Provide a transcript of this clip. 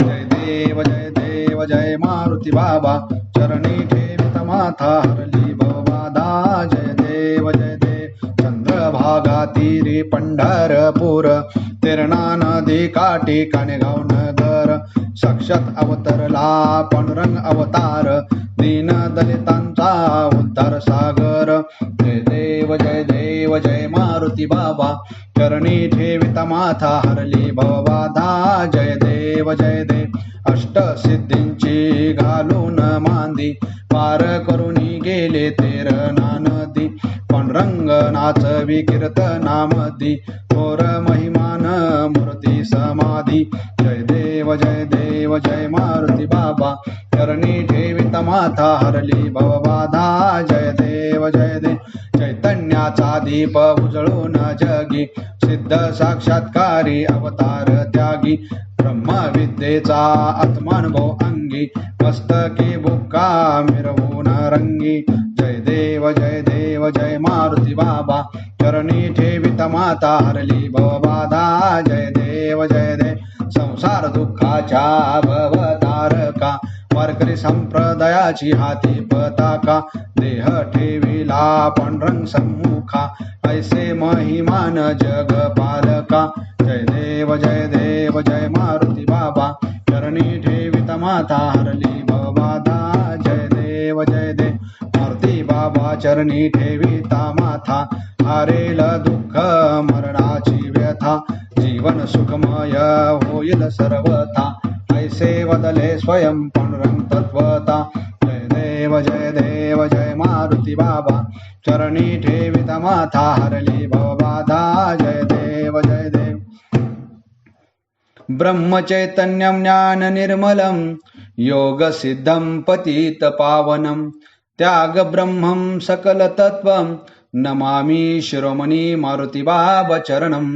जय देव जय मारुती बाबा चरणी ठेवित माथा हरली भवबाधा जय देव चंद्रभागा तीरी पंढरपूर तेरणा नदी काठी काणेगाव नगर साक्षात अवतरला पांडुरंग अवतार दीन दलितांचा उद्धार सागर जय देव जय मारुती बाबा चरणी ठेवित माथा हरली भवबाधा जय देव अष्टसिद्धींची घालून मांदी पार करुनी गेले तेरणा नदी पांडुरंग नाचवी कीर्तनामधी थोर महिमान मूर्ती समाधी जय देव जय मारुती बाबा चरणी ठेवित माथा हरली भवबाधा जय देव चैतन्याचा दीप उजळून जगी सिद्ध साक्षात्कारी अवतार त्यागी ब्रह्मविद्येचा आत्मानुभव अंगी मस्तकी बुक्का मिरवून रंगी जय देव जय मारुती बाबा चरणी ठेवित माता हरली भवबाधा जय देव संसार दुःखाच्या भवतारका वारकरी संप्रदायाची हाती पताका देह ठेविला पांडुरंग सम्मुखा ऐसे महिमान जग पालका जय देव जय मारुती बाबा चरणी ठेवित माता हरली भवबाधा जय देव मारुती बाबा चरणी ठेविता माथा हारेल दुःख मरणाची व्यथा जीवन सुखमय होईल सर्वथा ऐसे वदले स्वयं पांडुरंग तत्वता जय देव जय मारुती बाबा चरणी ठेवित माथा हरली भवबाधा जय देव ब्रह्मचैतन्यं ज्ञान निर्मलं योग सिद्धं पतित पावनं त्याग ब्रह्मं सकल तत्वं नमामि शिरोमणी मारुती बाबा चरणम्।